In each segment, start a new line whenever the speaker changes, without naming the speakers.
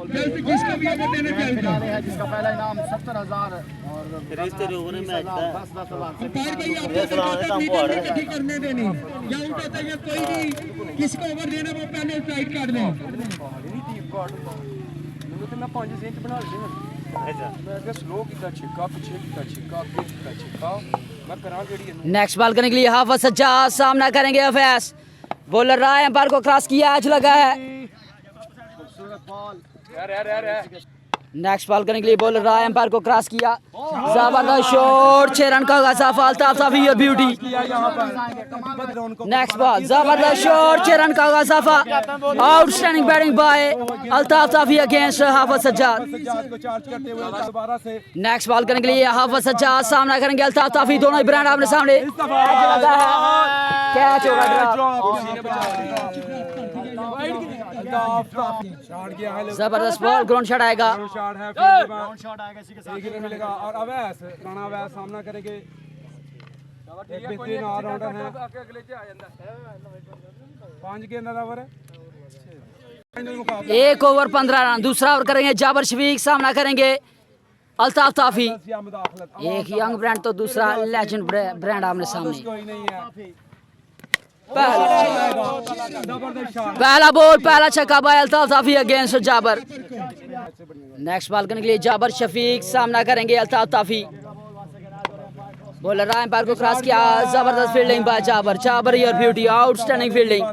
किसको भी ओवर देना चाहिए
है जिसका पहला इनाम 70,000 और 10,000
इकट्ठी करने देनी या उल्टा होता है कोई भी किसको ओवर देना वो पहले टाइट कर ले
मैं 5 इंच बना लिया मैं स्लो किया छिक्का पीछे किया छिक्का आगे किया छिक्का मैं करा केड़ी
नेक्स्ट बॉल करने के लिए हाफिज सज्जाद सामना करेंगे अवैस बॉलर रहा है एम्पायर को क्रॉस किया एज लगा है नेक्स्ट बॉल करने के लिए बॉलर रहा है एम्पायर को क्रॉस किया जबरदस्त शॉट 6 रन का गासाफा Altaf Tafi your beauty next ball जबरदस्त शॉट 6 रन का गासाफा outstanding batting by Altaf Tafi against Hafiz Sajjad next ball करने के लिए हाफिज सज्जाद सामना करेंगे अल्ताफ ताफी दोनों ही ब्रांड आपने सामने कैच होगा जबरदस्त बॉल ग्राउंड शॉट आएगा
और अवैस राणा अवैस सामना करेंगे एक बेहतरीन ऑलराउंडर है 5 गेंद ओवर है
1 ओवर 15 रन दूसरा ओवर करेंगे जाबर शफीक सामना करेंगे अल्ताफ ताफी एक यंग ब्रांड तो दूसरा लेजेंड ब्रांड आमने सामने पहला बॉल पहला छक्का by Altaf Tafi against Jabar next ball करने के लिए जाबर शफीक सामना करेंगे अल्ताफ ताफी बॉलर एम्पायर को क्रॉस किया जबरदस्त fielding by Jabar Jabar your beauty outstanding fielding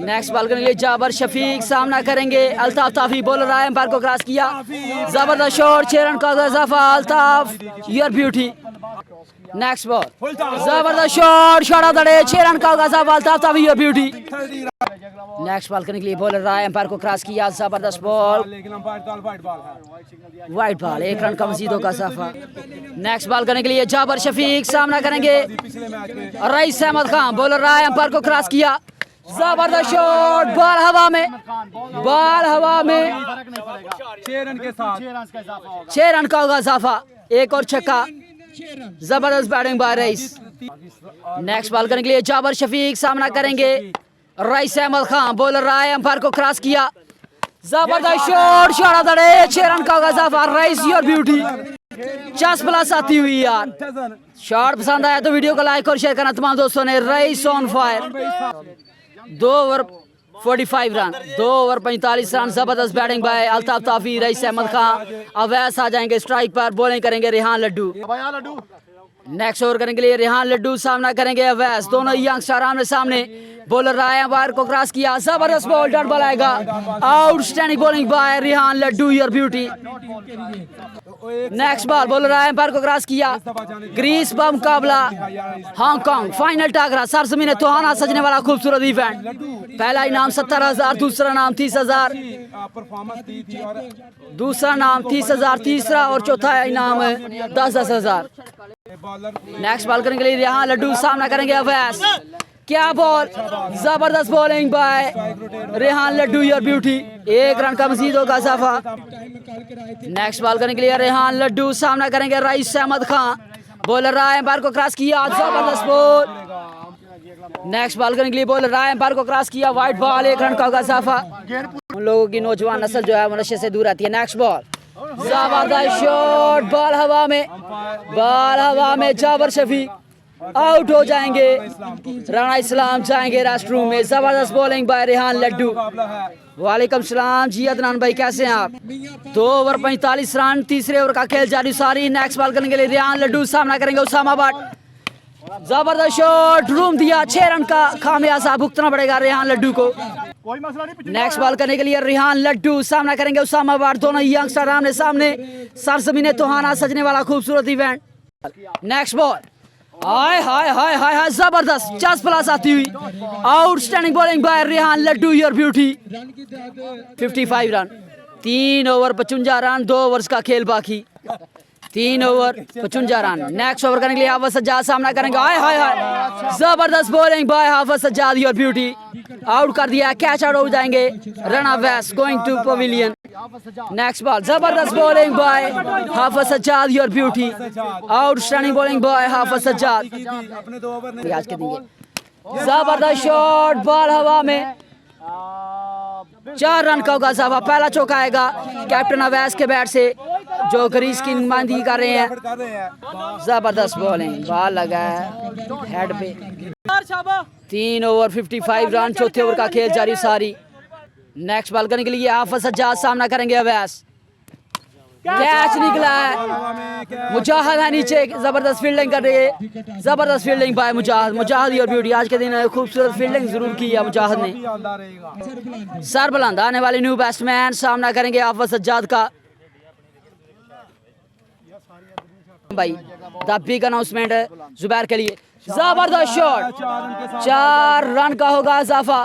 next ball करने के लिए जाबर शफीक सामना करेंगे अल्ताफ ताफी बॉलर एम्पायर को क्रॉस किया जबरदस्त शॉट 6 रन का इजाफा Altaf your beauty next ball जबरदस्त shot shot of the day 6 run का इजाफा Altaf Tafi your beauty next ball करने के लिए बॉलर रहा है एम्पायर को क्रॉस किया जबरदस्त बॉल वाइट बॉल 1 रन का मजीदों का इजाफा नेक्स्ट बॉल करने के लिए जाबर शफीक सामना करेंगे रईस अहमद खान बॉलर रहा है एम्पायर को क्रॉस किया जबरदस्त शॉट बॉल हवा में
6 रन के साथ
6 रन का होगा इजाफा एक और छक्का जबरदस्त batting by Rais next ball करने के लिए जाबर शफीक सामना करेंगे रईस अहमद खान बॉलर रहा है एम्पायर को क्रॉस किया जबरदस्त shot shot of the day 6 run का इजाफा रईस योर ब्यूटी 50+ आती हुई यार शॉट पसंद आया तो वीडियो को लाइक और शेयर करना तमाम दोस्तों ने Raees on fire 2 over 45 run 2 over 45 run जबरदस्त बैटिंग बाय अल्ताफ ताफी रईस अहमद खान अवैस आ जाएंगे स्ट्राइक पर बॉलिंग करेंगे रेहान लड्डू नेक्स्ट ओवर करने के लिए रेहान लड्डू सामना करेंगे अवैस दोनों यंगस्टर आमने सामने बॉलर रहा है एम्पायर को क्रॉस किया जबरदस्त बॉल डॉट बॉल आएगा outstanding bowling by Rehan Laddu your beauty next ball bowler रहा है एम्पायर को क्रॉस किया ग्रीस बम मुकाबला हांगकांग फाइनल टाकरा सरजमीन तोहाना सजने वाला खूबसूरत इवेंट पहला इनाम 70,000 दूसरा नाम 30,000 दूसरा नाम 30,000 तीसरा और चौथा इनाम 10,000 नेक्स्ट बॉल करने के लिए रेहान लड्डू सामना करेंगे अवैस क्या बॉल जबरदस्त bowling by Rehan Laddu your beauty 1 run का मजीद होगा इजाफा नेक्स्ट बॉल करने के लिए रेहान लड्डू सामना करेंगे रईस अहमद खान बॉलर रहा है एम्पायर को क्रॉस किया जबरदस्त बॉल नेक्स्ट बॉल करने के लिए बॉलर रहा है एम्पायर को क्रॉस किया वाइट बॉल 1 रन का होगा इजाफा उन लोगों की नौजवान नस्ल जो है वो नशे से दूर आती है नेक्स्ट बॉल जबरदस्त शॉट बॉल हवा में जाबर शफीक आउट हो जाएंगे राणा इस्लाम जाएंगे रेस्टरूम में जबरदस्त बॉलिंग बाय रेहान लड्डू वालेकुम सलाम जी अदनान भाई कैसे हैं आप 2 ओवर 45 रन तीसरे ओवर का खेल जारी सारी नेक्स्ट बॉल करने के लिए रेहान लड्डू सामना करेंगे उसामा भट्ट जबरदस्त शॉट रूम दिया 6 रन का खामियाजा भुगतना पड़ेगा रेहान लड्डू को नेक्स्ट बॉल करने के लिए रेहान लड्डू सामना करेंगे उसामा भट्ट दोनों यंगस्टर आमने सामने सरजमीन तोहाना सजने वाला खूबसूरत इवेंट नेक्स्ट बॉल हाय हाय हाय हाय हाय जबरदस्त 50+ आती हुई outstanding bowling by Rehan Laddu your beauty 55 run 3 over 55 run 2 overs का खेल बाकी 3 ओवर 55 रन नेक्स्ट ओवर करने के लिए हाफिज सज्जाद सामना करेंगे हाय हाय हाय जबरदस्त bowling by Hafiz Sajjad your beauty out कर दिया कैच आउट हो जाएंगे run west going to pavilion next ball जबरदस्त bowling by Hafiz Sajjad your beauty outstanding bowling by Hafiz Sajjad आज के देंगे जबरदस्त शॉट बॉल हवा में 4 रन का होगा इजाफा। पहला चौका आएगा कैप्टन अवैस के बैट से जो ग्रीस की नुमाइंदगी कर रहे हैं। जबरदस्त बॉलिंग, बॉल लगा है हेड पे। 3 ओवर 55 रन, चौथे ओवर का खेल जारी सारी। नेक्स्ट बॉल करने के लिए हाफिज सज्जाद सामना करेंगे अवैस। कैच निकला है, मुजाहिद है नीचे, जबरदस्त फील्डिंग कर रही है। जबरदस्त फील्डिंग बाय मुजाहिद। मुजाहिद और ब्यूटी आज के दिन खूबसूरत फील्डिंग जरूर की है मुजाहिद ने। सर बुलंद आने वाले न्यू बैट्समैन सामना करेंगे हाफिज सज्जाद का। भाई द बिग अनाउंसमेंट जुबैर के लिए, जबरदस्त शॉट, 4 रन का होगा इजाफा।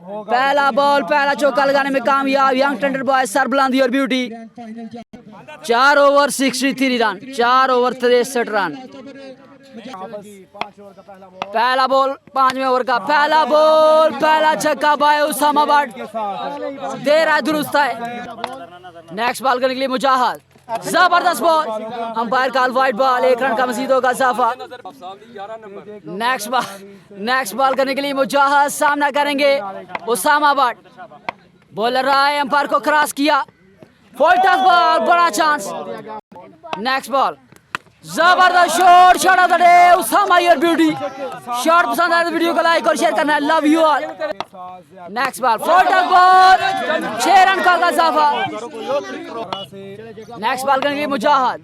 पहला बॉल पहला चौका लगाने में कामयाब यंग टेंडर बॉय सरबुलंदी और beauty. 4 over 63 run, 4 over 63 run. पहला बॉल 5वें ओवर का पहला बॉल, पहला छक्का बाय उसामा बट, दे रहा है दुरुस्त है। नेक्स्ट बॉल करने के लिए मुजाहिद, जबरदस्त ball, umpire call wide ball, 1 run का मजीद होगा इजाफा। नेक्स्ट बॉल करने के लिए मुजाहिद सामना करेंगे उसामा बट। बॉलर रहा है, अंपायर को क्रॉस किया, फुल टच बॉल, बड़ा चांस। नेक्स्ट बॉल, जबरदस्त shot, shot of the day Usama और ब्यूटी। शॉट पसंद आया तो वीडियो को लाइक और शेयर करना है, love you all. Next ball, full touch ball, 6 run का इजाफा। नेक्स्ट बॉल करने के लिए मुजाहिद,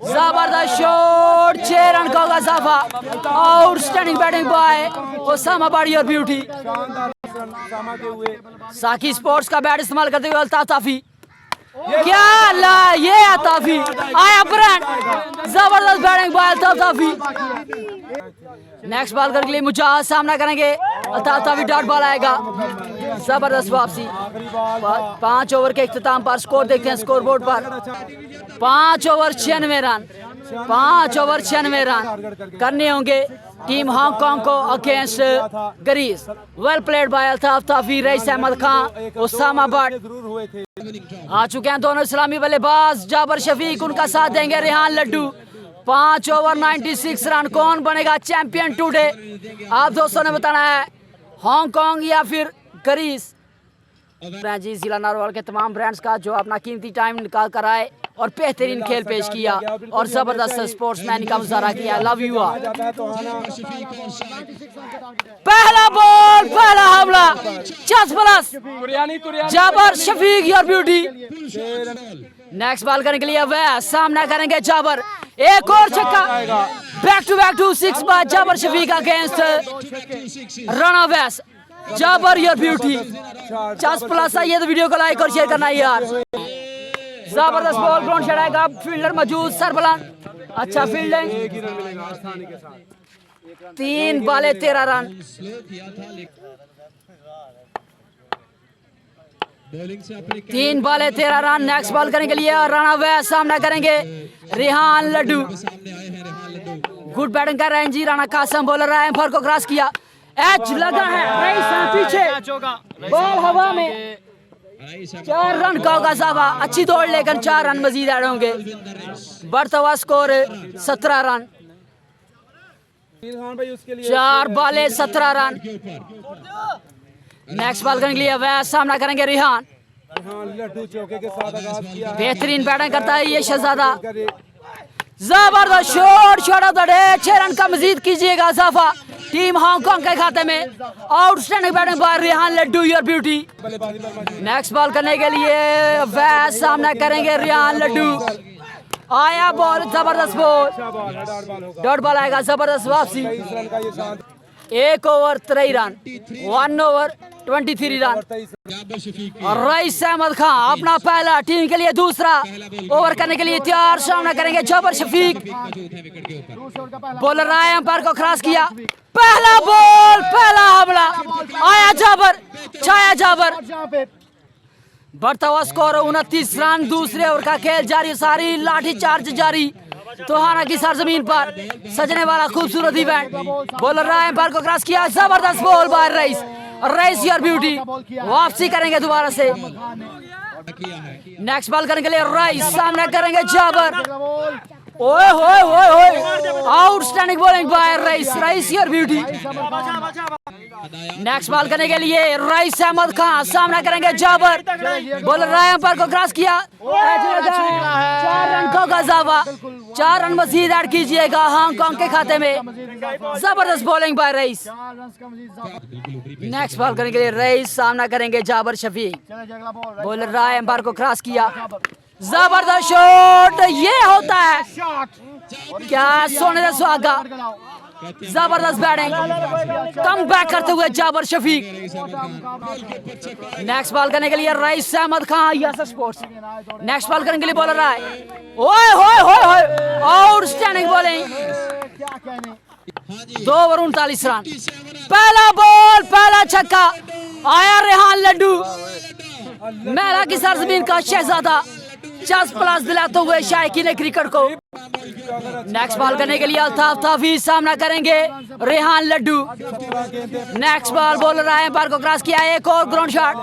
जबरदस्त शॉट, 6 रन का इजाफा। Outstanding batting by Usama Butt और ब्यूटी। साकी स्पोर्ट्स का बैट इस्तेमाल करते हुए अल्ताफ ताफी, क्या ला ये ताफी आया ब्रांड, जबरदस्त batting by Altaf Tafi. Next ball करने के लिए मुजाहिद सामना करेंगे अल्ताफ ताफी, डॉट बॉल आएगा, जबरदस्त वापसी। 5 ओवर के इख्तिताम पर स्कोर देखते हैं स्कोर बोर्ड पर। 5 ओवर 96 रन, 5 ओवर 96 रन करने होंगे टीम हांगकांग को against Greece. Well played by Altaf Tafi, Raees Ahmed Khan, Usama Butt. आ चुके हैं दोनों इस्लामी बल्लेबाज, जाबर शफीक उनका साथ देंगे रेहान लड्डू। 5 ओवर 96 रन, कौन बनेगा चैंपियन टुडे? आप दोस्तों ने बताना है, हांगकांग या फिर ग्रीस। जी जिला नारवाल के तमाम ब्रांड्स का जो अपना कीमती टाइम निकाल कर आए और बेहतरीन खेल पेश किया और जबरदस्त स्पोर्ट्समैन का मुजाहरा किया, लव यू ऑल। पहला बॉल पहला हमला, 50 प्लस, जाबर शफीक और ब्यूटी। नेक्स्ट बॉल करने के लिए अवैस सामना करेंगे जाबर, एक और छक्का, बैक टू 6 बार Jabar Shafiq against run Awais, Jabar your beauty. 50 plus है ये तो वीडियो को लाइक और शेयर करना यार। जबरदस्त बॉल, ग्राउंड छड़ाएगा, फील्डर मौजूद, सरबुलंद, अच्छा फील्डिंग। 3 बॉले 13 रन। तीन बॉले 13 रन। नेक्स्ट बॉल करने के लिए राणा वैस सामना करेंगे रेहान लड्डू। गुड बैटिंग कर रहे हैं जी राणा कासम, बॉलर रहा है, एम्पायर को क्रॉस किया, एच लगा है पीछे, बॉल हवा में, 4 रन का होगा साहबा, अच्छी दौड़ लेकर 4 रन मजीद ऐड होंगे, बढ़ता हुआ स्कोर 17 रन। 4 बॉले 17 रन। नेक्स्ट बॉल करने के लिए वैस सामना करेंगे रेहान, बेहतरीन बैटिंग करता है ये शहजादा, जबरदस्त shot, shot of the day, 6 run का मजीद कीजिएगा इजाफा टीम हांगकांग के खाते में। Outstanding batting by Rehan Laddu your beauty. Next ball करने के लिए वैस सामना करेंगे रेहान लड्डू, आया बॉल, जबरदस्त बॉल, डॉट बॉल आएगा, जबरदस्त वापसी। 1 ओवर 23 रन, 1 ओवर 23 रन। और रईस अहमद खान अपना पहला, टीम के लिए दूसरा ओवर करने के लिए तैयार, सामना करेंगे जाबर शफीक, बॉलर आया, एम्पायर को क्रॉस किया, पहला बॉल, पहला हमला, आया जाबर, छाया जाबर, बढ़ता हुआ स्कोर 29 रन। दूसरे ओवर का खेल जारी, सारी लाठी चार्ज जारी तोहाना की सरजमीन पर सजने वाला खूबसूरत इवेंट। बॉलर रहा है, एम्पायर को क्रॉस किया, जबरदस्त ball by Rais, Rais your beauty, वापसी करेंगे दोबारा से। नेक्स्ट बॉल करने के लिए रईस सामना करेंगे जाबर, ओए होए होए होए, outstanding bowling by Rais, Rais your beauty. Next ball करने के लिए रईस अहमद खान सामना करेंगे जाबर, बॉलर राय पर को क्रॉस किया, 4 रन का गजावा, 4 रन मजीद ऐड कीजिएगा हांगकांग के खाते में। जबरदस्त bowling by Rais. Next ball करने के लिए रईस सामना करेंगे जाबर शफीक, बॉलर राय पर को क्रॉस किया, जबरदस्त शॉट, ये होता है क्या सोने का सुहागा। जबरदस्त बैटिंग, कम बैक करते हुए जाबर शफीक। नेक्स्ट बॉल करने के लिए Raees Ahmed Khan, yes sports. Next ball करने के लिए बॉलर आए, ओए होए होए होए, आउटस्टैंडिंग बॉलिंग, 2 ओवर 39 रन। पहला बॉल, पहला छक्का, आया रेहान लड्डू, मेरा की सरजमीन का शहजादा, 50+ दिलाते हुए शायकीन क्रिकेट को। नेक्स्ट बॉल करने के लिए अल्ताफ ताफीज सामना करेंगे Rehan Laddu. Next ball bowler आए बार को क्रॉस किया, एक और ग्राउंड शॉट,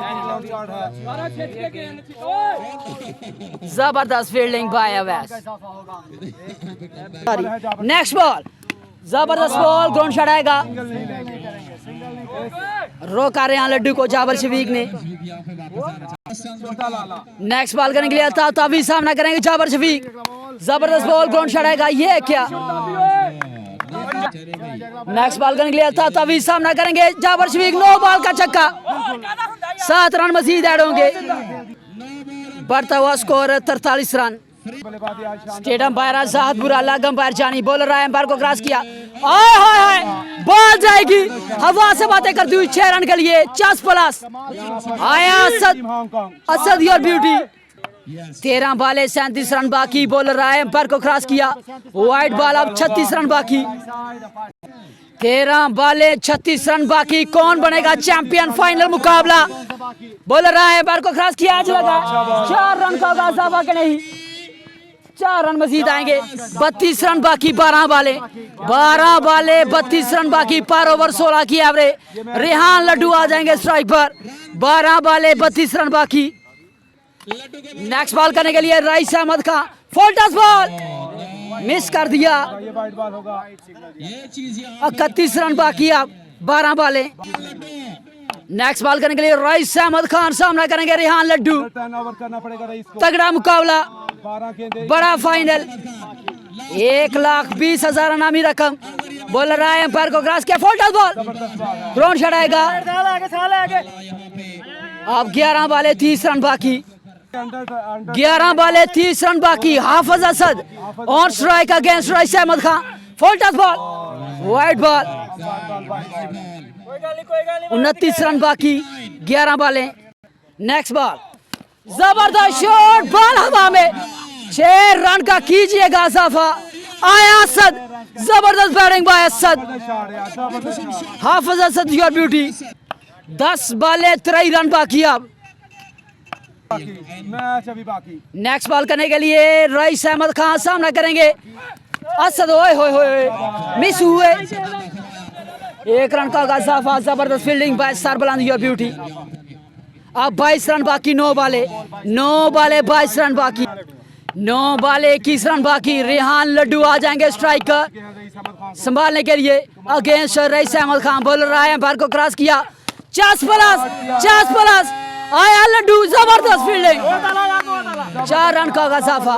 जबरदस्त fielding by Awais. Next ball, जबरदस्त बॉल, ग्राउंड शॉट आएगा, रोका रेहान लड्डू को जाबर शफीक ने। नेक्स्ट बॉल करने के लिए अल्ताफ ताफीज सामना करेंगे जाबर शफीक, जबरदस्त बॉल, ग्राउंड शॉट आएगा, ये क्या। नेक्स्ट बॉल करने के लिए अल्ताफ ताफीज सामना करेंगे जाबर शफीक, 9 बॉल का छक्का, 7 रन मजीद ऐड होंगे, बढ़ता हुआ स्कोर 43 रन। स्टेडियम बाहर आजाद बुरा लागम बाहर जानी, बॉलर राय एम्पायर को क्रॉस किया, आए हाय हाय, बॉल जाएगी हवा से बातें करती हुई, 6 रन के लिए 50+। आया असद योर ब्यूटी, 13 बाले 37 रन बाकी, बॉलर राय एम्पायर को क्रॉस किया, वाइड बॉल, अब 36 रन बाकी, 13 बाले 36 रन बाकी, कौन बनेगा चैंपियन, फाइनल मुकाबला। बॉलर राय एम्पायर को क्रॉस किया, आज लगा 4 रन का गाजावा के नहीं, 4 रन मजीद आएंगे, 32 रन बाकी, 12 बाले 32 रन बाकी, पर ओवर 16 की एवरेज। रेहान लड्डू आ जाएंगे स्ट्राइक पर, 12 बाले 32 रन बाकी। नेक्स्ट बॉल करने के लिए Raees Ahmed Khan, full touch ball, miss कर दिया, 31 रन बाकी, अब 12 बाले। नेक्स्ट बॉल करने के लिए रईस अहमद खान सामना करेंगे रेहान लड्डू, तगड़ा मुकाबला, बड़ा फाइनल, 1,20,000 इनामी रकम। बॉलर राय एम्पायर को क्रॉस किया, full touch ball, ground shot आएगा, अब 11 बाले 30 रन बाकी, 11 बाले 30 रन बाकी। Hafiz Asad on strike against Raees Ahmed Khan, full touch ball, wide ball, 29 run बाकी, 11 बाले। नेक्स्ट बॉल, जबरदस्त शॉट, बॉल हवा में, 6 रन का कीजिएगा इजाफा। आया असद, जबरदस्त batting bye Asad, Hafiz Asad your beauty, 10 बाले 23 रन बाकी, अब नेक्स्ट बॉल करने के लिए रईस अहमद खान सामना करेंगे असद, ओए होए होए, मिस हुए, 1 रन का इजाफा, जबरदस्त फील्डिंग बाय सरबलंद योर ब्यूटी। अब 22 रन बाकी, 9 बाले 22 रन बाकी, 9 बाले 21 रन बाकी। रेहान लड्डू आ जाएंगे स्ट्राइकर संभालने के लिए अगेंस्ट रईस अहमद खान, बॉलर राय एम्पायर को क्रॉस किया, 50+, आया लड्डू, जबरदस्त फील्डिंग, 4 रन का इजाफा,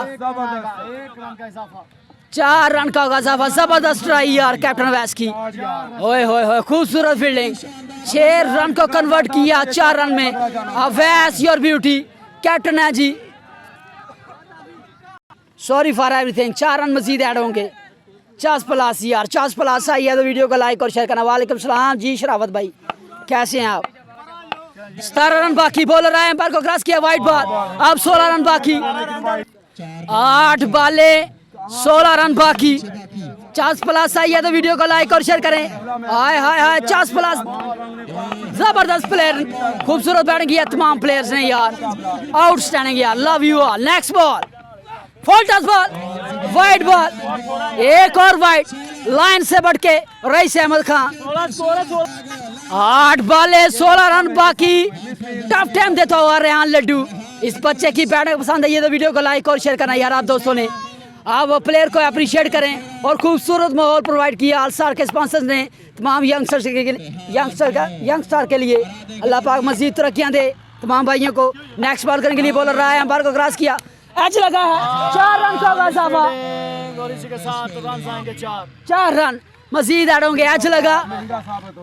4 रन का इजाफा, जबरदस्त ट्राई यार कैप्टन अवैस की, ओए होए होए, खूबसूरत फील्डिंग, 6 रन को कन्वर्ट किया 4 रन में। अवैस योर ब्यूटी, कैप्टन है जी, sorry for everything, 4 run Majeed add होंगे, 50+ यार, 50+ आई है तो वीडियो को लाइक और शेयर करना। वालेकुम सलाम जी शरावत भाई, कैसे हैं आप। 17 रन बाकी, बॉलर आए एम्पायर को क्रॉस किया, वाइड बॉल, अब 16 रन बाकी, 8 बाले 16 रन बाकी, 50+ आई है तो वीडियो को लाइक और शेयर करें। हाय हाय हाय, 50+, जबरदस्त प्लेयर, खूबसूरत बैटिंग किया तमाम प्लेयर्स ने यार, आउटस्टैंडिंग यार, love you all. Next ball, full touch ball, wide ball, एक और वाइड, लाइन से बढ़ के रईस अहमद खान, 8 बाले 16 रन बाकी, टफ टाइम देता हुआ रेहान लड्डू। इस बच्चे की बैटिंग पसंद है ये तो वीडियो को लाइक और शेयर करना यार आप दोस्तों ने। आप प्लेयर को अप्रिशिएट करें और खूबसूरत माहौल प्रोवाइड किया ऑल स्टार के स्पॉन्सर्स ने तमाम यंगस्टर के लिए। अल्लाह पाक मजीद तरक्कियाँ दे तमाम भाइयों को। नेक्स्ट बॉल करने के लिए बॉलर रहा है, अंपायर को क्रॉस किया, एज लगा है, 4 रन का होगा इजाफा,
और इसी के साथ रन आएंगे
4 रन मजीद ऐड होंगे। एज लगा,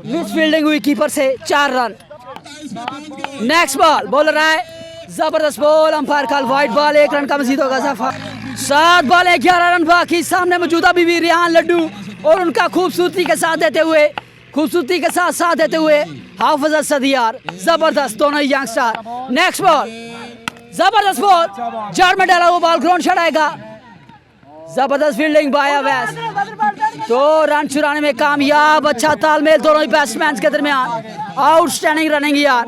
मिस फील्डिंग हुई कीपर से, 4 रन। नेक्स्ट बॉल बॉलर रहा है, जबरदस्त ball, umpire call wide ball, 1 run का मजीद होगा इजाफा। 7 बॉल 11 रन बाकी। सामने मौजूदा बीवी रेहान लड्डू और उनका खूबसूरती के साथ देते हुए हाफिज असद यार, जबरदस्त दोनों यंगस्टर। नेक्स्ट बॉल, जबरदस्त बॉल, जड़ में डाला हुआ बॉल, ग्राउंड छड़ाएगा, जबरदस्त फील्डिंग बाय अवैस, 2 रन चुराने में कामयाब। अच्छा तालमेल दोनों ही बैट्समैन के दरमियान, आउटस्टैंडिंग रनिंग यार।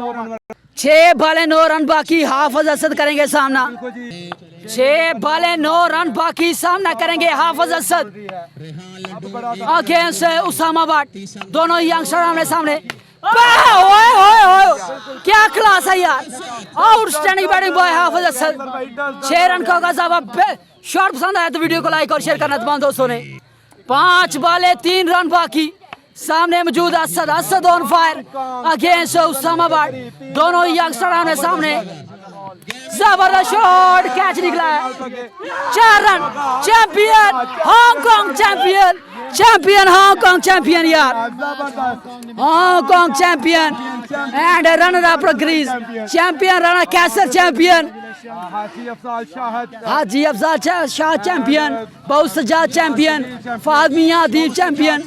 6 बॉलें 9 रन बाकी, हाफिज असद करेंगे सामना। 6 बॉलें 9 रन बाकी, सामना करेंगे हाफिज असद अगेंस्ट उसामा भट्ट। दोनों यंगस्टर आमने सामने। क्या क्लास है यार, आउटस्टैंडिंग बैटिंग बॉय हाफिज असद। 6 रन का होगा जवाब। शॉट पसंद आया तो वीडियो को लाइक और शेयर करना तमाम दोस्तों ने। 5 बॉलें 3 रन बाकी, सामने मौजूद Asad on fire against Usama Bhatt. दोनों यंगस्टर आमने सामने, जबरदस्त शॉट, कैच निकला है, 4 run. Champion Hong Kong, champion Hong Kong champion यार, Hong Kong champion and runner up Greece champion, Rana Kaiser champion, Haji Afzal Shah champion, बहुत सजाद चैंपियन, फाद मियां अदीब चैंपियन।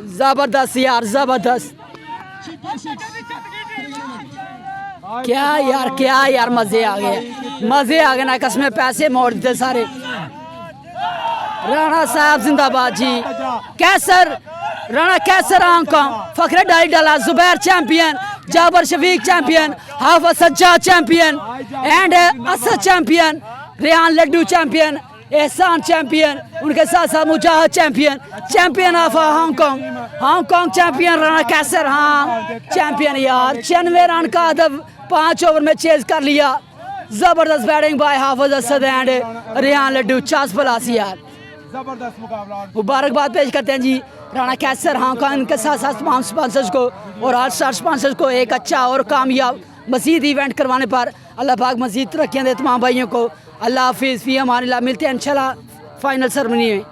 जबरदस्त यार, जबरदस्त। क्या यार मजे आ गए ना, कसमें पैसे मोड़ देते सारे। राणा साहब जिंदाबाद जी। कैसर, राणा कैसर हांगकांग, फखरे डाली डाला, Zubair champion, Jabar Shafiq champion, Hafiz Sajjad champion and Asad champion, Rehan Laddu champion, Ehsan champion, उनके साथ साथ Mujahid champion of Hong Kong champion, Rana Kaiser हाँ चैंपियन यार। 96 रन का अदब 5 ओवर में चेज कर लिया। जबरदस्त batting by Hafiz Asad and Rehan Laddu, 40 plus यार,
जबरदस्त मुकाबला।
मुबारकबाद पेश करते हैं जी राणा कैसर हांगकांग के साथ साथ तमाम स्पॉन्सर्स को और ऑल स्टार स्पॉन्सर्स को एक अच्छा और कामयाब मजीद इवेंट करवाने पर। अल्लाह पाक मजीद तरक्कियां दे तमाम भाइयों को। अल्लाह हाफिज़, फी अमान अल्लाह। मिलते हैं इंशाल्लाह फाइनल सेरेमनी में।